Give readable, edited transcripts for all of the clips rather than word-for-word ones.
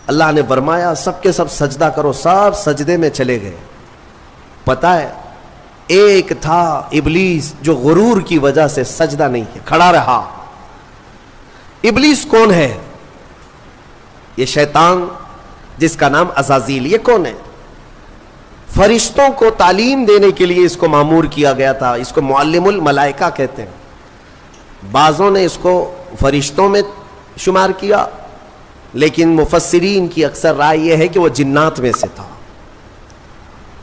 اللہ نے فرمایا سب کے سب سجدہ کرو، سب سجدے میں چلے گئے. پتہ ہے ایک تھا ابلیس جو غرور کی وجہ سے سجدہ نہیں کیا، کھڑا رہا. ابلیس کون ہے؟ یہ شیطان جس کا نام عزازیل. یہ کون ہے؟ فرشتوں کو تعلیم دینے کے لیے اس کو مامور کیا گیا تھا. اس کو معلم الملائکہ کہتے ہیں. بعضوں نے اس کو فرشتوں میں شمار کیا، لیکن مفسرین کی اکثر رائے یہ ہے کہ وہ جنات میں سے تھا.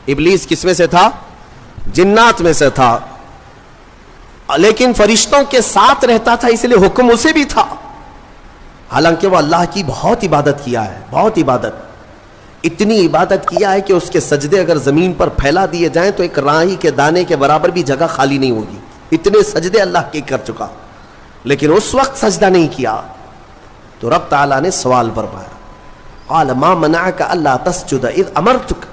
ابلیس کس میں سے تھا؟ جنات میں سے تھا، لیکن فرشتوں کے ساتھ رہتا تھا، اس لیے حکم اسے بھی تھا. حالانکہ وہ اللہ کی بہت عبادت کیا ہے، بہت عبادت، اتنی عبادت کیا ہے کہ اس کے سجدے اگر زمین پر پھیلا دیے جائیں تو ایک رائی کے دانے کے برابر بھی جگہ خالی نہیں ہوگی. اتنے سجدے اللہ کے کر چکا، لیکن اس وقت سجدہ نہیں کیا. تو رب تعالیٰ نے سوال فرمایا، قال ما منعک الا تسجد اذ امرتک،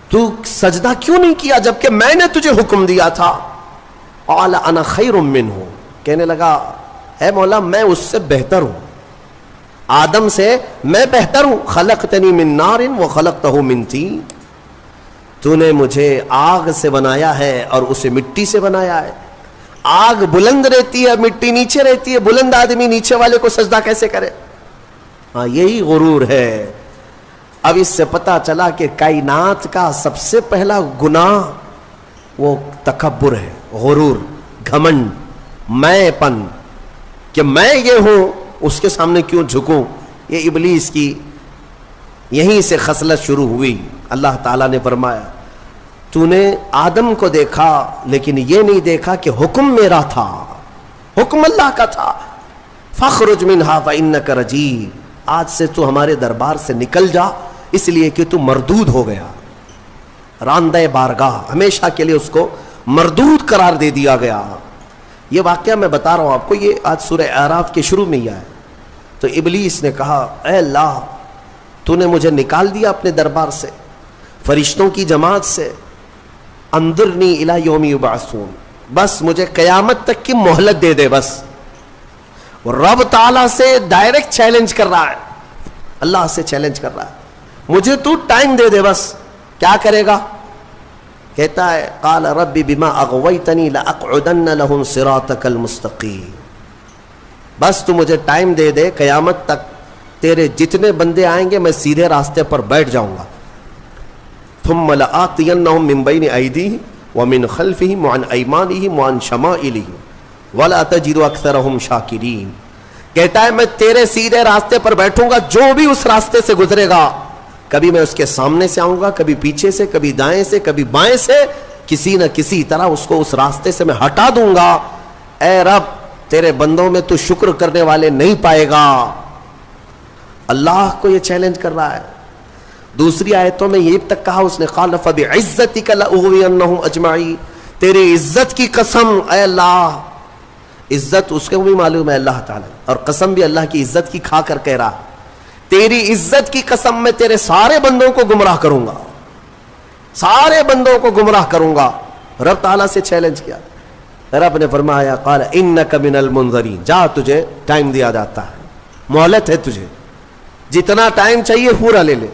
تو سجدہ کیوں نہیں کیا جبکہ میں نے تجھے حکم دیا تھا؟ قال انا خیر منہ، کہنے لگا اے مولا میں اس سے بہتر ہوں، آدم سے میں بہتر ہوں. خلقتنی من نار وخلقتہ من طین، تو نے مجھے آگ سے بنایا ہے اور اسے مٹی سے بنایا ہے. آگ بلند رہتی ہے، مٹی نیچے رہتی ہے، بلند آدمی نیچے والے کو سجدہ کیسے کرے؟ ہاں یہی غرور ہے. اب اس سے پتا چلا کہ کائنات کا سب سے پہلا گناہ وہ تکبر ہے، غرور، گھمنڈ، میں پن، کہ میں یہ ہوں اس کے سامنے کیوں جھکوں. یہ ابلیس کی یہیں سے خصلت شروع ہوئی. اللہ تعالیٰ نے فرمایا تو نے آدم کو دیکھا لیکن یہ نہیں دیکھا کہ حکم میرا تھا، حکم اللہ کا تھا. فاخرج منہا فإنک رجیم، آج سے تو ہمارے دربار سے نکل جا، اس لیے کہ تو مردود ہو گیا، راندہ بارگاہ، ہمیشہ کے لیے اس کو مردود قرار دے دیا گیا. یہ واقعہ میں بتا رہا ہوں آپ کو، یہ آج سورہ اعراف کے شروع میں ہی آیا. تو ابلیس نے کہا اے اللہ تو نے مجھے نکال دیا اپنے دربار سے، فرشتوں کی جماعت سے، انظرنی الی یوم یبعثون، بس مجھے قیامت تک کی مہلت دے دے. بس وہ رب تعالیٰ سے ڈائریکٹ چیلنج کر رہا ہے، اللہ سے چیلنج کر رہا ہے، مجھے تو ٹائم دے دے. بس کیا کرے گا؟ کہتا ہے قال رب بما اغویتنی لاقعدن لهم صراطک المستقیم، بس تو مجھے ٹائم دے دے، قیامت تک تیرے جتنے بندے آئیں گے میں سیدھے راستے پر بیٹھ جاؤں گا. ثم لآتینہم من بین ایدیہم ومن خلفہم وعن ایمانہم وعن شمائلہم ولا تجد اکثرہم شاکرین. کہتا ہے میں تیرے سیدھے راستے پر بیٹھوں گا، جو بھی اس راستے سے گزرے گا، کبھی میں اس کے سامنے سے آؤں گا، کبھی پیچھے سے، کبھی دائیں سے، کبھی بائیں سے، کسی نہ کسی طرح اس کو اس راستے سے میں ہٹا دوں گا. اے رب تیرے بندوں میں تو شکر کرنے والے نہیں پائے گا. اللہ کو یہ چیلنج کر رہا ہے. دوسری آیتوں میں یہ تک کہا اس نے قال فبعزتک لاغوینہم اجمعین، تیری عزت کی قسم اے اللہ. عزت اس کو بھی معلوم ہے اللہ تعالیٰ، اور قسم بھی اللہ کی عزت کی کھا کر کہہ رہا، تیری عزت کی قسم میں تیرے سارے بندوں کو گمراہ کروں گا، سارے بندوں کو گمراہ کروں گا. رب تعالیٰ سے چیلنج کیا. رب نے فرمایا قال انک من المنظرین، جا تجھے ٹائم دیا جاتا ہے، مہلت ہے تجھے، جتنا ٹائم چاہیے پورا لے لے.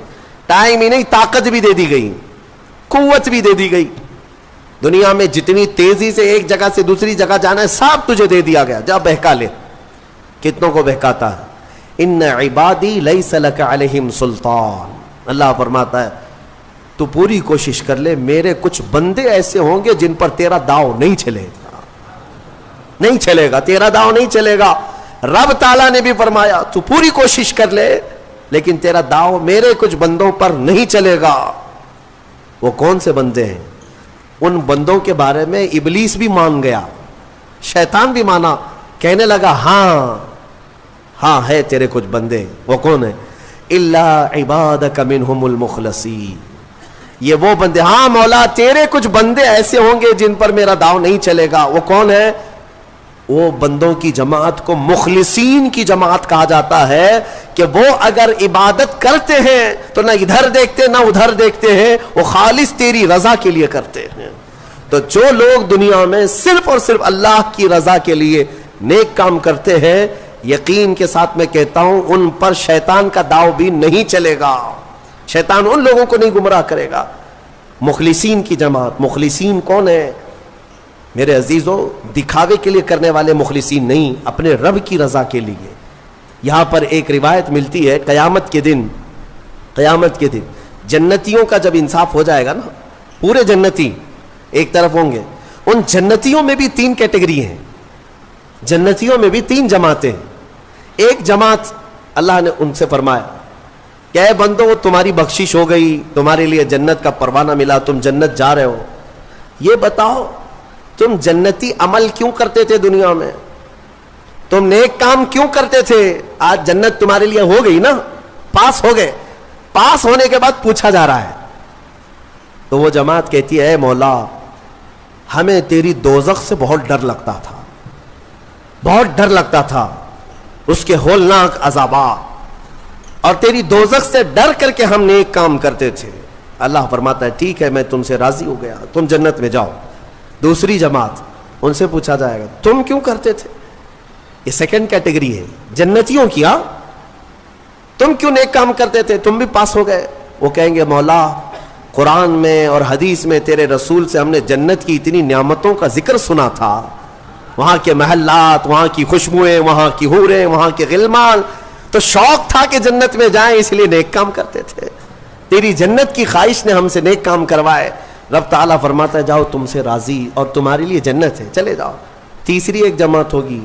ٹائم ہی نہیں طاقت بھی دے دی گئی، قوت بھی دے دی گئی. دنیا میں جتنی تیزی سے ایک جگہ سے دوسری جگہ جانا ہے سب تجھے دے دیا گیا، جا بہکا لے. کتنوں کو بہکاتا ہے؟ ان عبادی لیس لک علیہم سلطان. اللہ فرماتا ہے تو پوری کوشش کر لے، میرے کچھ بندے ایسے ہوں گے جن پر تیرا داؤ نہیں چلے گا، نہیں چلے گا، تیرا داؤ نہیں چلے گا. رب تعالیٰ نے بھی فرمایا تو پوری کوشش کر لے لیکن تیرا داؤ میرے کچھ بندوں پر نہیں چلے گا. وہ کون سے بندے ہیں؟ ان بندوں کے بارے میں ابلیس بھی مان گیا، شیطان بھی مانا، کہنے لگا ہاں ہے تیرے کچھ بندے. وہ کون ہیں؟ الا عبادک منہم المخلصین، یہ وہ بندے، ہاں مولا تیرے کچھ بندے ایسے ہوں گے جن پر میرا داؤ نہیں چلے گا. وہ کون ہے؟ وہ بندوں کی جماعت کو مخلصین کی جماعت کہا جاتا ہے کہ وہ اگر عبادت کرتے ہیں تو نہ ادھر دیکھتے نہ ادھر دیکھتے ہیں، وہ خالص تیری رضا کے لیے کرتے ہیں. تو جو لوگ دنیا میں صرف اور صرف اللہ کی رضا کے لیے نیک کام کرتے ہیں، یقین کے ساتھ میں کہتا ہوں ان پر شیطان کا داؤ بھی نہیں چلے گا. شیطان ان لوگوں کو نہیں گمراہ کرے گا. مخلصین کی جماعت. مخلصین کون ہے میرے عزیزو؟ دکھاوے کے لیے کرنے والے مخلصین نہیں، اپنے رب کی رضا کے لیے. یہاں پر ایک روایت ملتی ہے قیامت کے دن جنتیوں کا جب انصاف ہو جائے گا نا، پورے جنتی ایک طرف ہوں گے. ان جنتیوں میں بھی 3 کیٹیگری ہیں. جنتیوں میں بھی 3 جماعتیں ہیں. ایک جماعت اللہ نے ان سے فرمایا کہ اے بندو تمہاری بخشش ہو گئی، تمہارے لیے جنت کا پروانہ ملا، تم جنت جا رہے ہو. یہ بتاؤ تم جنتی عمل کیوں کرتے تھے دنیا میں؟ تم نیک کام کیوں کرتے تھے؟ آج جنت تمہارے لیے ہو گئی نا، پاس ہو گئے. پاس ہونے کے بعد پوچھا جا رہا ہے تو وہ جماعت کہتی ہے اے مولا ہمیں تیری دوزخ سے بہت ڈر لگتا تھا، بہت ڈر لگتا تھا اس کے ہولناک عذابات، اور تیری دوزخ سے ڈر کر کے ہم نیک کام کرتے تھے. اللہ فرماتا ہے ٹھیک ہے میں تم سے راضی ہو گیا، تم جنت میں جاؤ. دوسری جماعت ان سے پوچھا جائے گا تم کیوں کرتے تھے؟ یہ سیکنڈ کیٹیگری ہے جنتیوں کی. تم کیوں نیک کام کرتے تھے؟ تم بھی پاس ہو گئے. وہ کہیں گے مولا قرآن میں اور حدیث میں تیرے رسول سے ہم نے جنت کی اتنی نعمتوں کا ذکر سنا تھا، وہاں کے محلات، وہاں کی خوشبوئیں، وہاں کی حوریں، وہاں کے غلمان، تو شوق تھا کہ جنت میں جائیں، اس لیے نیک کام کرتے تھے. تیری جنت کی خواہش نے ہم سے نیک کام کروائے. رب تعالیٰ فرماتا ہے جاؤ تم سے راضی اور تمہارے لیے جنت ہے، چلے جاؤ. تیسری ایک جماعت ہوگی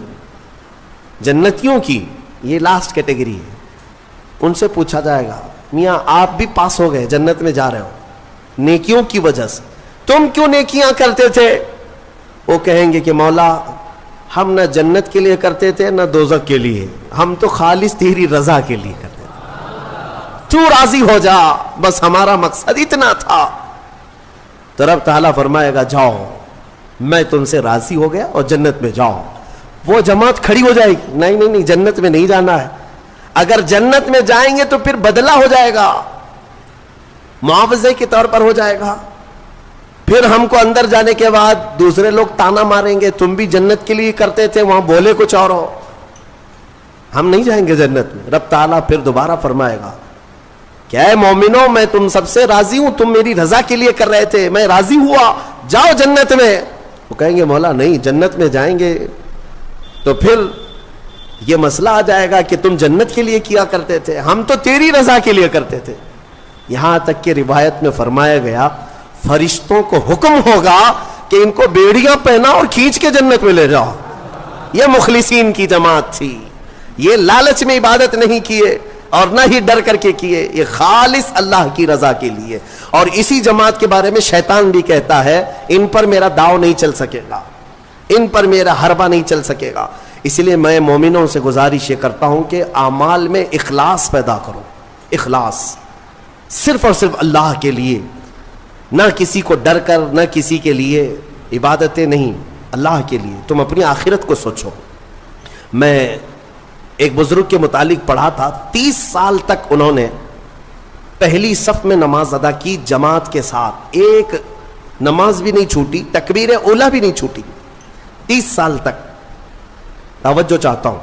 جنتیوں کی، یہ لاسٹ کیٹیگری ہے. ان سے پوچھا جائے گا میاں آپ بھی پاس ہو گئے، جنت میں جا رہے ہو نیکیوں کی وجہ سے، تم کیوں نیکیاں کرتے تھے؟ وہ کہیں گے کہ مولا ہم نہ جنت کے لیے کرتے تھے نہ دوزخ کے لیے، ہم تو خالص تیری رضا کے لیے کرتے تھے، تو راضی ہو جا، بس ہمارا مقصد اتنا تھا. تو رب تعالیٰ فرمائے گا جاؤ میں تم سے راضی ہو گیا اور جنت میں جاؤ. وہ جماعت کھڑی ہو جائے گی نہیں نہیں نہیں جنت میں نہیں جانا ہے. اگر جنت میں جائیں گے تو پھر بدلہ ہو جائے گا، معاوضے کے طور پر ہو جائے گا. پھر ہم کو اندر جانے کے بعد دوسرے لوگ تانا ماریں گے تم بھی جنت کے لیے کرتے تھے، وہاں بولے کچھ اور ہو، ہم نہیں جائیں گے جنت میں. رب تعالیٰ پھر دوبارہ فرمائے گا کیا ہے مومنوں میں تم سب سے راضی ہوں، تم میری رضا کے لیے کر رہے تھے، میں راضی ہوا، جاؤ جنت میں. وہ کہیں گے مولا نہیں جنت میں جائیں گے تو پھر یہ مسئلہ آ جائے گا کہ تم جنت کے لیے کیا کرتے تھے، ہم تو تیری رضا کے لیے کرتے تھے. یہاں تک کہ روایت میں فرمایا گیا فرشتوں کو حکم ہوگا کہ ان کو بیڑیاں پہنا اور کھینچ کے جنت میں لے جاؤ. یہ مخلصین کی جماعت تھی. یہ لالچ میں عبادت نہیں کیے اور نہ ہی ڈر کر کے کیے، یہ خالص اللہ کی رضا کے لیے. اور اسی جماعت کے بارے میں شیطان بھی کہتا ہے ان پر میرا داؤ نہیں چل سکے گا، ان پر میرا حربہ نہیں چل سکے گا. اس لیے میں مومنوں سے گزارش یہ کرتا ہوں کہ اعمال میں اخلاص پیدا کرو. اخلاص صرف اور صرف اللہ کے لیے، نہ کسی کو ڈر کر، نہ کسی کے لیے عبادتیں نہیں، اللہ کے لیے. تم اپنی آخرت کو سوچو. میں ایک بزرگ کے متعلق پڑھا تھا 30 سال تک انہوں نے پہلی صف میں نماز ادا کی جماعت کے ساتھ، ایک نماز بھی نہیں چھوٹی، تکبیر اولیٰ بھی نہیں چھوٹی. 30 سال تک، توجہ چاہتا ہوں،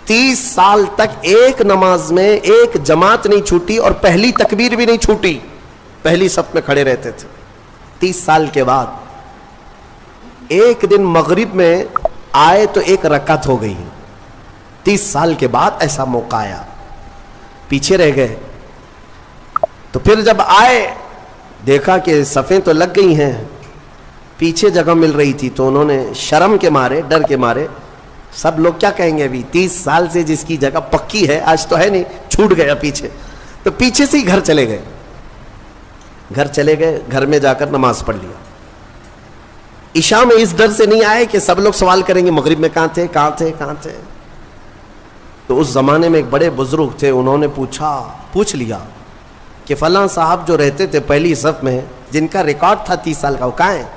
30 سال تک ایک نماز میں ایک جماعت نہیں چھوٹی اور پہلی تکبیر بھی نہیں چھوٹی، پہلی صف میں کھڑے رہتے تھے. 30 سال کے بعد ایک دن مغرب میں آئے تو ایک رکعت ہو گئی. 30 سال کے بعد ایسا موقع آیا، پیچھے رہ گئے. تو پھر جب آئے دیکھا کہ صفیں تو لگ گئی ہیں، پیچھے جگہ مل رہی تھی، تو انہوں نے شرم کے مارے، ڈر کے مارے، سب لوگ کیا کہیں گے ابھی 30 سال سے جس کی جگہ پکی ہے آج تو ہے نہیں، چھوٹ گیا پیچھے، تو پیچھے سے ہی گھر چلے گئے. گھر چلے گئے، گھر میں جا کر نماز پڑھ لیا. عشاء میں اس ڈر سے نہیں آئے کہ سب لوگ سوال کریں گے مغرب میں کہاں تھے کہاں تھے کہاں تھے. تو اس زمانے میں ایک بڑے بزرگ تھے، انہوں نے پوچھ لیا کہ فلاں صاحب جو رہتے تھے پہلی صف میں، جن کا ریکارڈ تھا 30 سال کا، وہ کہاں ہیں؟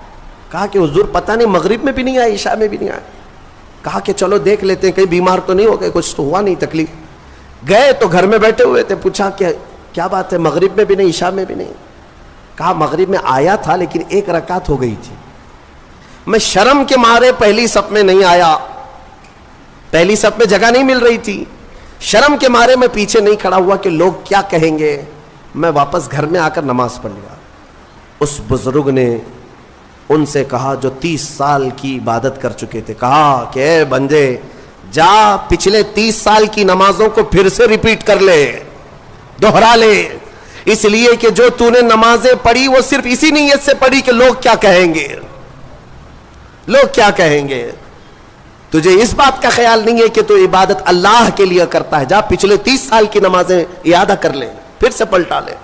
کہا کہ حضور پتہ نہیں، مغرب میں بھی نہیں آئے، عشاء میں بھی نہیں آئے. کہا کہ چلو دیکھ لیتے ہیں، کہیں بیمار تو نہیں ہو گئے، کچھ تو ہوا نہیں تکلیف. گئے تو گھر میں بیٹھے ہوئے تھے، پوچھا کہ کیا بات ہے مغرب میں بھی نہیں عشاء میں بھی نہیں؟ کہا مغرب میں آیا تھا لیکن ایک رکعت ہو گئی تھی، میں شرم کے مارے پہلی صف میں نہیں آیا. پہلی صف میں جگہ نہیں مل رہی تھی. شرم کے مارے میں پیچھے نہیں کھڑا ہوا کہ لوگ کیا کہیں گے. میں واپس گھر میں آ کر نماز پڑھ لیا. اس بزرگ نے ان سے کہا جو 30 سال کی عبادت کر چکے تھے, کہا کہ اے بندے جا پچھلے 30 سال کی نمازوں کو پھر سے ریپیٹ کر لے, دوہرا لے, اس لیے کہ جو تو نے نمازیں پڑھی وہ صرف اسی نیت سے پڑھی کہ لوگ کیا کہیں گے, لوگ کیا کہیں گے. تجھے اس بات کا خیال نہیں ہے کہ تو عبادت اللہ کے لیے کرتا ہے, جا پچھلے 30 سال کی نمازیں اعادہ کر لے, پھر سے پلٹا لے.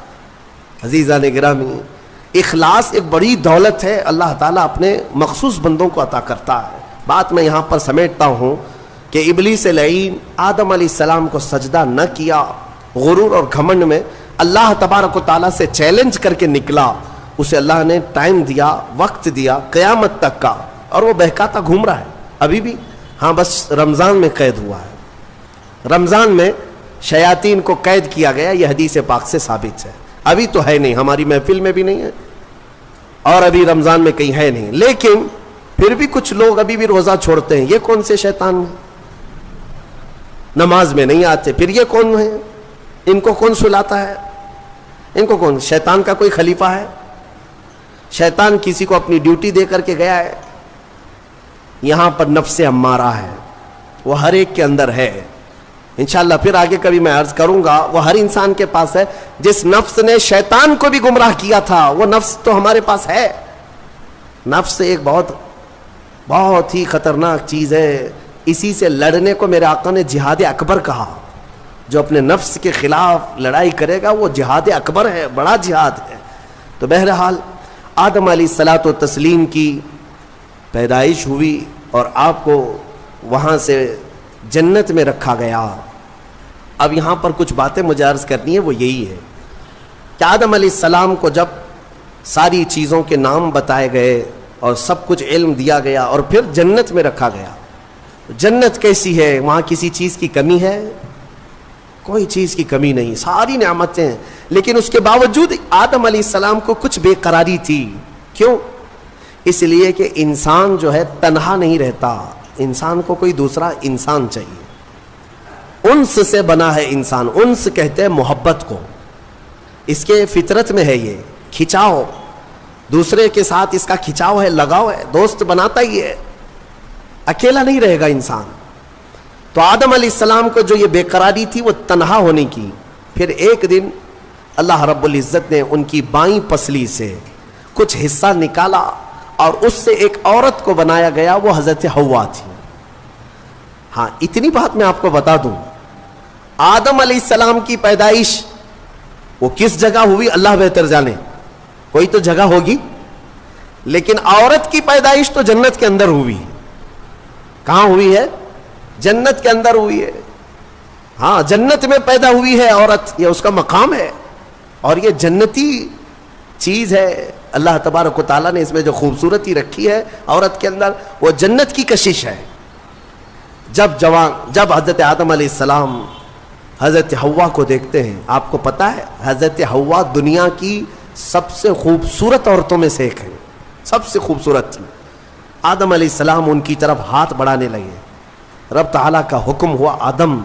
عزیزان گرامی, اخلاص ایک بڑی دولت ہے, اللہ تعالیٰ اپنے مخصوص بندوں کو عطا کرتا ہے. بات میں یہاں پر سمیٹتا ہوں کہ ابلیس لعین آدم علیہ السلام کو سجدہ نہ کیا, غرور اور گھمنڈ میں اللہ تبارک و تعالیٰ سے چیلنج کر کے نکلا. اسے اللہ نے ٹائم دیا, وقت دیا قیامت تک کا, اور وہ بہکاتا گھوم رہا ہے ابھی بھی. ہاں بس رمضان میں قید ہوا ہے, رمضان میں شیاطین کو قید کیا گیا, یہ حدیث پاک سے ثابت ہے. ابھی تو ہے نہیں, ہماری محفل میں بھی نہیں ہے, اور ابھی رمضان میں کہیں ہے نہیں, لیکن پھر بھی کچھ لوگ ابھی بھی روزہ چھوڑتے ہیں. یہ کون سے شیطان ہیں؟ نماز میں نہیں آتے, پھر یہ کون ہیں؟ ان کو کون سلاتا ہے؟ ان کو کون؟ شیطان کا کوئی خلیفہ ہے؟ شیطان کسی کو اپنی ڈیوٹی دے کر کے گیا ہے؟ یہاں پر نفس امارہ ہے, وہ ہر ایک کے اندر ہے. انشاءاللہ پھر آگے کبھی میں عرض کروں گا, وہ ہر انسان کے پاس ہے. جس نفس نے شیطان کو بھی گمراہ کیا تھا وہ نفس تو ہمارے پاس ہے. نفس ایک بہت ہی خطرناک چیز ہے. اسی سے لڑنے کو میرے آقا نے جہاد اکبر کہا. جو اپنے نفس کے خلاف لڑائی کرے گا وہ جہاد اکبر ہے, بڑا جہاد ہے. تو بہرحال آدم علیہ الصلاۃ والتسلیم کی پیدائش ہوئی اور آپ کو وہاں سے جنت میں رکھا گیا. اب یہاں پر کچھ باتیں مجھے عرض کرنی ہے, وہ یہی ہے کہ آدم علیہ السلام کو جب ساری چیزوں کے نام بتائے گئے اور سب کچھ علم دیا گیا اور پھر جنت میں رکھا گیا. جنت کیسی ہے؟ وہاں کسی چیز کی کمی ہے؟ کوئی چیز کی کمی نہیں, ساری نعمتیں ہیں. لیکن اس کے باوجود آدم علیہ السلام کو کچھ بے قراری تھی. کیوں؟ اس لیے کہ انسان جو ہے تنہا نہیں رہتا, انسان کو کوئی دوسرا انسان چاہیے. انس سے بنا ہے انسان, انس کہتے ہیں محبت کو, اس کے فطرت میں ہے یہ کھچاؤ, دوسرے کے ساتھ اس کا کھچاؤ ہے, لگاؤ ہے, دوست بناتا ہی ہے, اکیلا نہیں رہے گا انسان. تو آدم علیہ السلام کو جو یہ بے قراری تھی وہ تنہا ہونے کی. پھر ایک دن اللہ رب العزت نے ان کی بائیں پسلی سے کچھ حصہ نکالا اور اس سے ایک عورت کو بنایا گیا, وہ حضرت حوا تھی. ہاں اتنی بات میں آپ کو بتا دوں, آدم علیہ السلام کی پیدائش وہ کس جگہ ہوئی اللہ بہتر جانے, کوئی تو جگہ ہوگی, لیکن عورت کی پیدائش تو جنت کے اندر ہوئی. کہاں ہوئی ہے؟ جنت کے اندر ہوئی ہے. ہاں جنت میں پیدا ہوئی ہے عورت, یہ اس کا مقام ہے اور یہ جنتی چیز ہے. اللہ تبارک و تعالیٰ نے اس میں جو خوبصورتی رکھی ہے عورت کے اندر, وہ جنت کی کشش ہے. جب حضرت آدم علیہ السلام حضرت حوا کو دیکھتے ہیں, آپ کو پتا ہے حضرت حوا دنیا کی سب سے خوبصورت عورتوں میں سے ایک ہے, سب سے خوبصورت تھی. آدم علیہ السلام ان کی طرف ہاتھ بڑھانے لگے. رب تعالیٰ کا حکم ہوا, آدم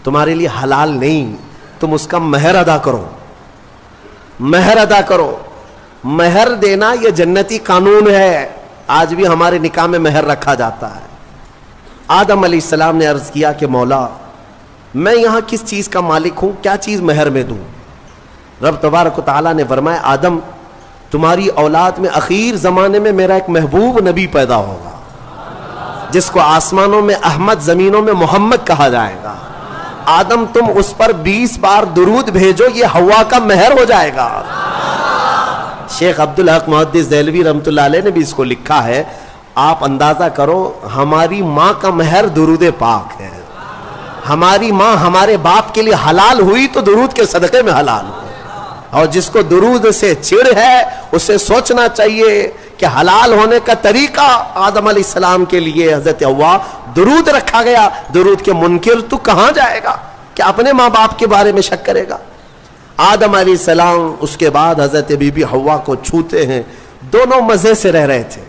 تمہارے لیے حلال نہیں, تم اس کا مہر ادا کرو, مہر ادا کرو. مہر دینا یہ جنتی قانون ہے, آج بھی ہمارے نکاح میں مہر رکھا جاتا ہے. آدم علیہ السلام نے عرض کیا کہ مولا میں یہاں کس چیز کا مالک ہوں, کیا چیز مہر میں دوں؟ رب تبارک و تعالیٰ نے فرمایا آدم تمہاری اولاد میں اخیر زمانے میں میرا ایک محبوب نبی پیدا ہوگا جس کو آسمانوں میں احمد, زمینوں میں محمد کہا جائے گا. آدم تم اس پر 20 بار درود بھیجو, یہ حوا کا مہر ہو جائے گا. شیخ عبدالحق محدث دہلوی رحمۃ اللہ علیہ نے بھی اس کو لکھا ہے. آپ اندازہ کرو, ہماری ماں کا مہر درود پاک ہے. ہماری ماں ہمارے باپ کے لیے حلال ہوئی تو درود کے صدقے میں حلال ہوئی, اور جس کو درود سے چڑ ہے اسے سوچنا چاہیے کہ حلال ہونے کا طریقہ آدم علیہ السلام کے لیے حضرت حوا درود رکھا گیا. درود کے منکر تو کہاں جائے گا کہ اپنے ماں باپ کے بارے میں شک کرے گا. آدم علیہ السلام اس کے بعد حضرت بی بی حوا کو چھوتے ہیں. دونوں مزے سے رہ رہے تھے,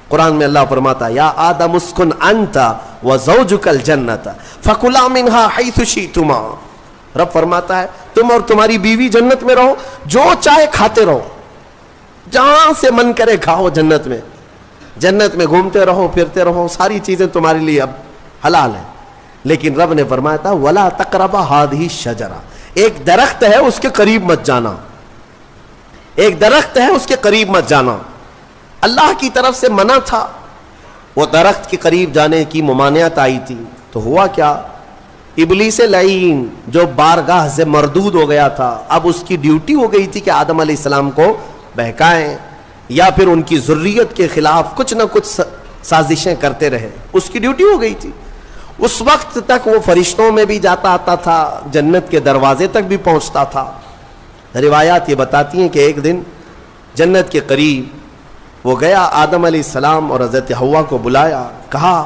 قرآن میں اللہ فرماتا ہے یا آدم اسکن انت وزوجک الجنت فکلا منہا حیث شئتما. رب فرماتا ہے تم اور تمہاری بیوی جنت میں رہو، جو چاہے کھاتے رہو، جہاں سے من کرے کھاؤ. جنت میں گھومتے رہو، پھرتے رہو، ساری چیزیں تمہارے لیے اب حلال ہیں. لیکن رب نے فرمایا تھا ولا تقربا هذه الشجرہ، ایک درخت ہے اس کے قریب مت جانا، ایک درخت ہے اس کے قریب مت جانا. اللہ کی طرف سے منع تھا. وہ درخت کے قریب جانے کی ممانعت آئی تھی تو ہوا کیا؟ ابلیس لعین جو بارگاہ سے مردود ہو گیا تھا، اب اس کی ڈیوٹی ہو گئی تھی کہ آدم علیہ السلام کو بہکائیں یا پھر ان کی ذریت کے خلاف کچھ نہ کچھ سازشیں کرتے رہے. اس کی ڈیوٹی ہو گئی تھی. اس وقت تک وہ فرشتوں میں بھی جاتا آتا تھا، جنت کے دروازے تک بھی پہنچتا تھا. روایات یہ بتاتی ہیں کہ ایک دن جنت کے قریب وہ گیا، آدم علیہ السلام اور حضرت حوا کو بلایا، کہا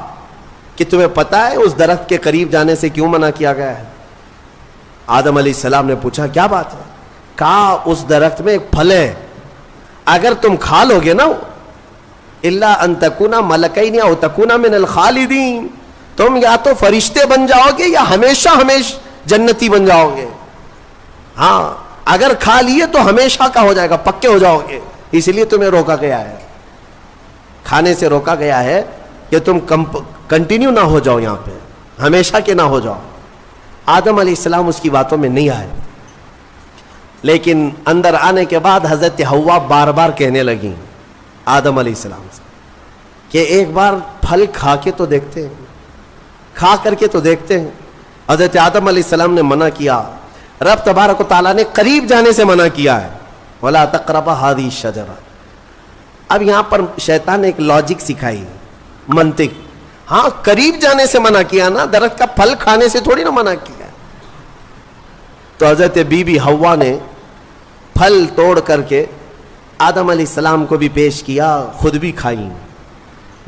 کہ تمہیں پتہ ہے اس درخت کے قریب جانے سے کیوں منع کیا گیا ہے؟ آدم علیہ السلام نے پوچھا کیا بات ہے؟ کہا اس درخت میں ایک پھل ہے، اگر تم کھا لو گے نا الا ان تکونا ملکین او تکونا من الخالدین، تم یا تو فرشتے بن جاؤ گے یا ہمیشہ جنتی بن جاؤ گے. ہاں اگر کھا لیے تو ہمیشہ کا ہو جائے گا، پکے ہو جاؤ گے. اس لیے تمہیں روکا گیا ہے، کھانے سے روکا گیا ہے کہ تم کنٹینیو نہ ہو جاؤ، یہاں پہ ہمیشہ کے نہ ہو جاؤ. آدم علیہ السلام اس کی باتوں میں نہیں آئے، لیکن اندر آنے کے بعد حضرت حوا بار بار کہنے لگیں آدم علیہ السلام سے کہ ایک بار پھل کھا کے تو دیکھتے ہیں، کھا کر کے تو دیکھتے ہیں. حضرت آدم علیہ السلام نے منع کیا. رب تبارک و تعالیٰ نے قریب جانے سے منع کیا ہے، وَلَا تَقْرَبَ هَذِهِ الشَّجَرَةَ. اب یہاں پر شیطان نے ایک لاجک سکھائی، منطق. ہاں قریب جانے سے منع کیا نا، درخت کا پھل کھانے سے تھوڑی نہ منع کیا. تو حضرت بی بی حوا نے پھل توڑ کر کے آدم علیہ السلام کو بھی پیش کیا، خود بھی کھائیں.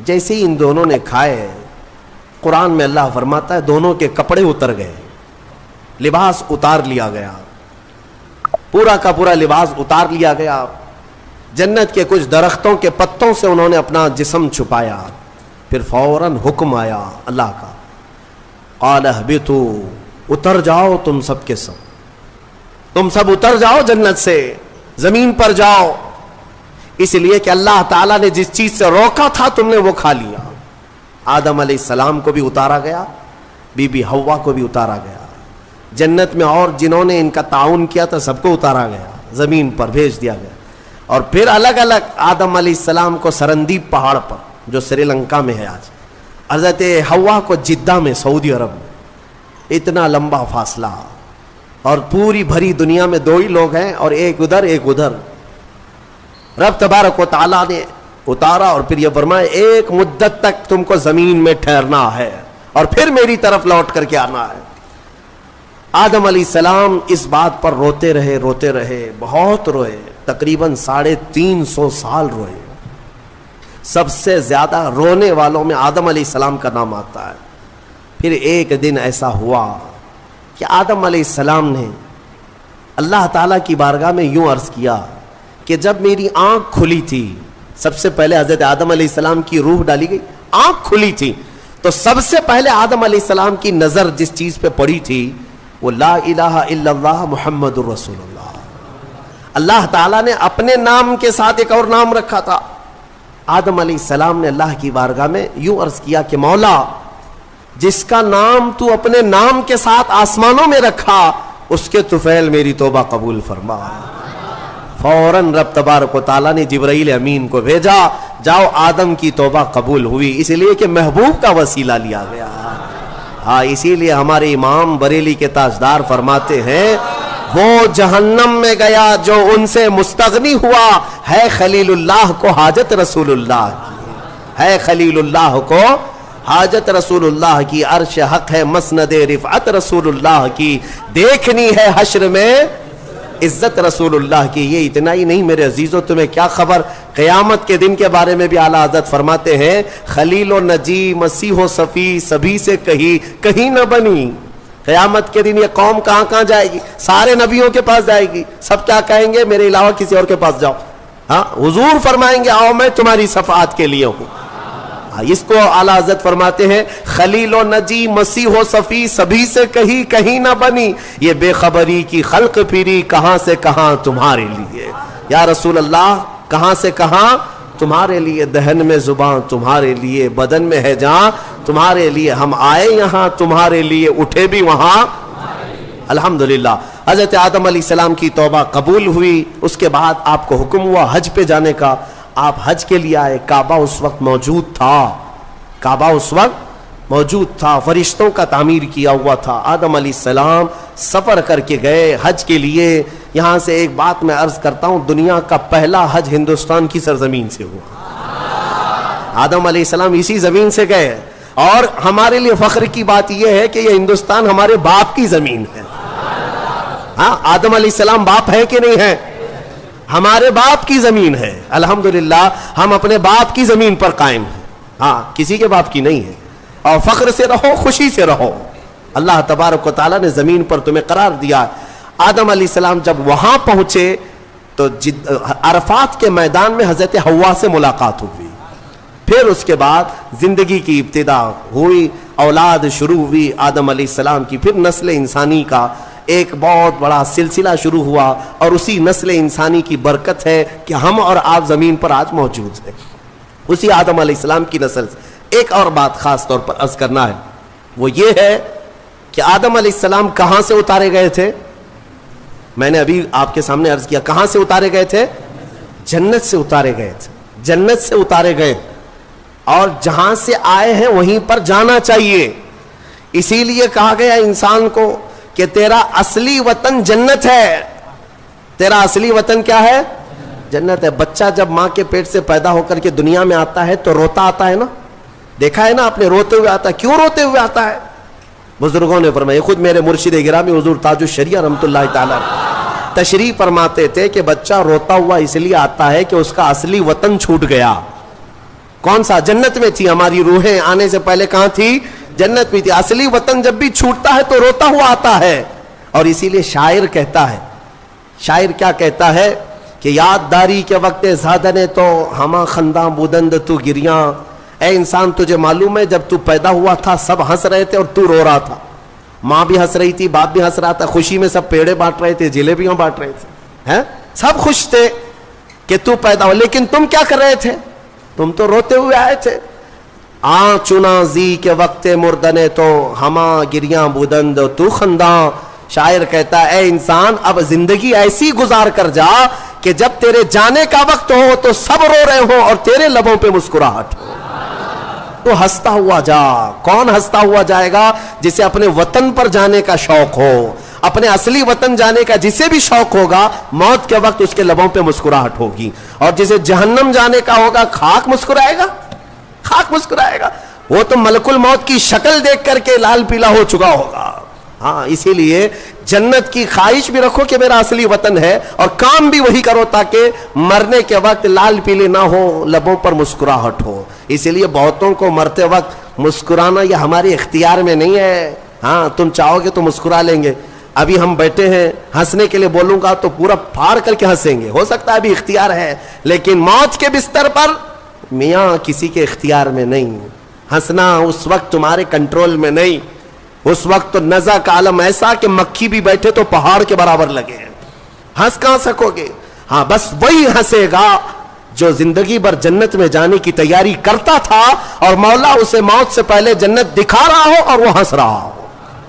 جیسے ہی ان دونوں نے کھائے، قرآن میں اللہ فرماتا ہے دونوں کے کپڑے اتر گئے، لباس اتار لیا گیا، پورا کا پورا لباس اتار لیا گیا. جنت کے کچھ درختوں کے پتوں سے انہوں نے اپنا جسم چھپایا. پھر فوراً حکم آیا اللہ کا، قال اہبطوا، اتر جاؤ تم سب کے سب، تم سب اتر جاؤ جنت سے، زمین پر جاؤ. اس لیے کہ اللہ تعالیٰ نے جس چیز سے روکا تھا تم نے وہ کھا لیا. آدم علیہ السلام کو بھی اتارا گیا، بی بی حوا کو بھی اتارا گیا. جنت میں اور جنہوں نے ان کا تعاون کیا تھا سب کو اتارا گیا، زمین پر بھیج دیا گیا. اور پھر الگ الگ آدم علیہ السلام کو سرندیپ پہاڑ پر جو سری لنکا میں ہے آج، حضرت حوا کو جدہ میں سعودی عرب میں. اتنا لمبا فاصلہ، اور پوری بھری دنیا میں دو ہی لوگ ہیں اور ایک ادھر ایک ادھر. رب تبارک و تعالیٰ نے اتارا اور پھر یہ فرمایا ایک مدت تک تم کو زمین میں ٹھہرنا ہے اور پھر میری طرف لوٹ کر کے آنا ہے. آدم علیہ السلام اس بات پر روتے رہے، بہت روئے، تقریباً 350 سال روئے. سب سے زیادہ رونے والوں میں آدم علیہ السلام کا نام آتا ہے. پھر ایک دن ایسا ہوا کہ آدم علیہ السلام نے اللہ تعالیٰ کی بارگاہ میں یوں عرض کیا کہ جب میری آنکھ کھلی تھی، سب سے پہلے حضرت آدم علیہ السلام کی روح ڈالی گئی، آنکھ کھلی تھی تو سب سے پہلے آدم علیہ السلام کی نظر جس چیز پہ پڑی تھی وہ لا الہ الا اللہ محمد الرسول اللہ. اللہ تعالیٰ نے اپنے نام کے ساتھ ایک اور نام رکھا تھا. آدم علیہ السلام نے اللہ کی بارگاہ میں یوں عرض کیا کہ مولا، جس کا نام تو اپنے نام کے ساتھ آسمانوں میں رکھا اس کے طفیل میری توبہ قبول فرما. فوراً رب تبارک و تعالیٰ نے جبرائیل امین کو بھیجا، جاؤ آدم کی توبہ قبول ہوئی، اس لیے کہ محبوب کا وسیلہ لیا گیا. ہاں اسی لیے ہمارے امام بریلی کے تاجدار فرماتے ہیں وہ جہنم میں گیا جو ان سے مستغنی ہوا، ہے خلیل اللہ کو حاجت رسول اللہ کی، ہے خلیل اللہ کو حاجت رسول اللہ کی، عرش حق ہے مسند رفعت رسول اللہ کی، دیکھنی ہے حشر میں عزت رسول اللہ کی. یہ اتنا ہی نہیں میرے عزیزوں، تمہیں کیا خبر، قیامت کے دن کے بارے میں بھی اعلیٰ حضرت فرماتے ہیں خلیل و نجی مسیح و صفی سبھی سے کہیں نہ بنی. قیامت کے دن یہ قوم کہاں جائے گی؟ سارے نبیوں کے پاس جائے گی. سب کیا کہیں گے؟ میرے علاوہ کسی اور کے پاس جاؤ. ہاں حضور فرمائیں گے آؤ میں تمہاری شفاعت کے لیے ہوں. اس کو اعلیٰ حضرت فرماتے ہیں خلیل و نجی مسیح و صفی سبھی سے کہیں کہیں نہ بنی، یہ بے خبری کی خلق پھری کہاں سے کہاں تمہارے لیے۔ یا رسول اللہ کہاں سے کہاں تمہارے لیے، دہن میں زباں تمہارے لیے، بدن میں ہے جان تمہارے لیے، ہم آئے یہاں تمہارے لیے، اٹھے بھی وہاں الحمدللہ۔ حضرت آدم علیہ السلام کی توبہ قبول ہوئی، اس کے بعد آپ کو حکم ہوا حج پہ جانے کا، آپ حج کے لیے آئے۔ کعبہ اس وقت موجود تھا، کعبہ اس وقت موجود تھا، فرشتوں کا تعمیر کیا ہوا تھا۔ آدم علیہ السلام سفر کر کے گئے حج کے لیے۔ یہاں سے ایک بات میں عرض کرتا ہوں، دنیا کا پہلا حج ہندوستان کی سرزمین سے ہوا۔ آدم علیہ السلام اسی زمین سے گئے، اور ہمارے لیے فخر کی بات یہ ہے کہ یہ ہندوستان ہمارے باپ کی زمین ہے۔ ہاں، آدم علیہ السلام باپ ہے کہ نہیں ہے؟ ہمارے باپ کی زمین ہے، الحمدللہ ہم اپنے باپ کی زمین پر قائم ہیں، ہاں کسی کے باپ کی نہیں ہے۔ اور فخر سے رہو، خوشی سے رہو، اللہ تبارک و تعالیٰ نے زمین پر تمہیں قرار دیا۔ آدم علیہ السلام جب وہاں پہنچے تو عرفات کے میدان میں حضرت حوا سے ملاقات ہوئی، پھر اس کے بعد زندگی کی ابتدا ہوئی، اولاد شروع ہوئی آدم علیہ السلام کی، پھر نسل انسانی کا ایک بہت بڑا سلسلہ شروع ہوا، اور اسی نسل انسانی کی برکت ہے کہ ہم اور آپ زمین پر آج موجود ہیں، اسی آدم علیہ السلام کی نسل سے۔ ایک اور بات خاص طور پر عرض کرنا ہے، وہ یہ ہے کہ آدم علیہ السلام کہاں سے اتارے گئے تھے؟ میں نے ابھی آپ کے سامنے عرض کیا، کہاں سے اتارے گئے تھے؟ جنت سے اتارے گئے تھے، جنت سے اتارے گئے، اور جہاں سے آئے ہیں وہیں پر جانا چاہیے۔ اسی لیے کہا گیا انسان کو کہ تیرا اصلی وطن جنت ہے۔ تیرا اصلی وطن کیا ہے؟ جنت ہے۔ بچہ جب ماں کے پیٹ سے پیدا ہو کر کے دنیا میں آتا ہے تو روتا آتا ہے نا، دیکھا ہے نا آپ نے، روتے ہوئے آتا ہے۔ کیوں روتے ہوئے آتا ہے؟ بزرگوں نے فرمایا، خود میرے مرشد گرامی حضور تاج الشریعہ رحمۃ اللہ تعالی تشریف فرماتے تھے کہ بچہ روتا ہوا اس لیے آتا ہے کہ اس کا اصلی وطن چھوٹ گیا۔ کون سا؟ جنت میں تھی، ہماری روحیں آنے سے پہلے کہاں تھی؟ جنت میں تھی۔ اصلی وطن جب بھی چھوٹتا ہے تو روتا ہوا آتا ہے، اور اسی لیے شاعر کہتا ہے، شاعر کیا کہتا ہے کہ یاد داری کے وقت زادنے تو ہما خنداں بودند تو گریاں۔ اے انسان تجھے معلوم ہے جب تو پیدا ہوا تھا سب ہنس رہے تھے اور تو رو رہا تھا، ماں بھی ہنس رہی تھی، باپ بھی ہنس رہا تھا، خوشی میں سب پیڑے بانٹ رہے تھے، جلیبیاں بانٹ رہے تھے، ہیں سب خوش تھے کہ تو پیدا ہو، لیکن تم کیا کر رہے تھے؟ تم تو روتے ہوئے آئے تھے۔ آ چنا زی کے وقت مردنے تو ہما گریاں بودند تو خنداں۔ شاعر کہتا ہے اے انسان اب زندگی ایسی گزار کر جا کہ جب تیرے جانے کا وقت ہو تو سب رو رہے ہو اور تیرے لبوں پہ مسکراہٹ ہو، تو ہنستا ہوا جا۔ کون ہنستا ہوا جائے گا؟ جسے اپنے وطن پر جانے کا شوق ہو، اپنے اصلی وطن جانے کا جسے بھی شوق ہوگا، موت کے وقت اس کے لبوں پہ مسکراہٹ ہوگی۔ اور جسے جہنم جانے کا ہوگا، خاک مسکرائے گا، خاک مسکرائے گا، وہ تو ملک الموت کی شکل دیکھ کر کے لال پیلا ہو چکا ہوگا۔ ہاں اسی لیے جنت کی خواہش بھی رکھو کہ میرا اصلی وطن ہے، اور کام بھی وہی کرو تاکہ مرنے کے وقت لال پیلے نہ ہو، لبوں پر مسکراہٹ ہو۔ اسی لیے بہتوں کو مرتے وقت مسکرانا یہ ہمارے اختیار میں نہیں ہے۔ ہاں تم چاہو گے تو مسکرا لیں گے، ابھی ہم بیٹھے ہیں ہنسنے کے لیے بولوں گا تو پورا پھاڑ کر کے ہنسیں گے، ہو سکتا ہے ابھی اختیار ہے، لیکن موت کے بستر پر میاں کسی کے اختیار میں نہیں۔ ہنسنا اس وقت تمہارے کنٹرول میں نہیں، اس وقت تو نزع کا عالم ایسا کہ مکھی بھی بیٹھے تو پہاڑ کے برابر لگے، ہنس کہاں سکو گے؟ ہاں بس وہی ہنسے گا جو زندگی بھر جنت میں جانے کی تیاری کرتا تھا اور مولا اسے موت سے پہلے جنت دکھا رہا ہو اور وہ ہنس رہا ہو،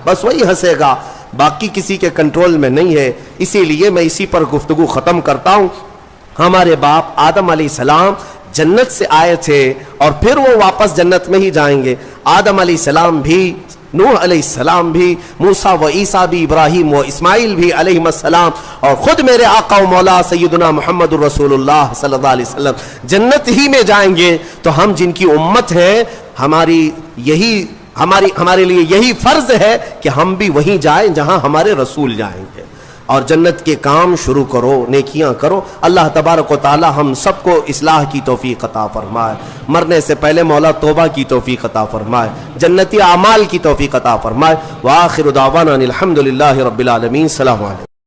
بس وہی ہنسے گا، باقی کسی کے کنٹرول میں نہیں ہے۔ اسی لیے میں اسی پر گفتگو ختم کرتا ہوں۔ ہمارے باپ آدم علیہ السلام جنت سے آئے تھے اور پھر وہ واپس جنت میں ہی جائیں گے۔ آدم علیہ السلام بھی، نوح علیہ السلام بھی، موسیٰ و عیسیٰ بھی، ابراہیم و اسماعیل بھی علیہ السلام، اور خود میرے آقا و مولا سیدنا محمد الرسول اللہ صلی اللہ علیہ وسلم جنت ہی میں جائیں گے۔ تو ہم جن کی امت ہے، ہمارے لیے یہی فرض ہے کہ ہم بھی وہیں جائیں جہاں ہمارے رسول جائیں گے، اور جنت کے کام شروع کرو، نیکیاں کرو۔ اللہ تبارک و تعالی ہم سب کو اصلاح کی توفیق عطا فرمائے، مرنے سے پہلے مولا توبہ کی توفیق عطا فرمائے، جنتی اعمال کی توفیق عطا فرمائے۔ وآخر دعوانا الحمدللہ رب العالمین۔ السلام علیکم۔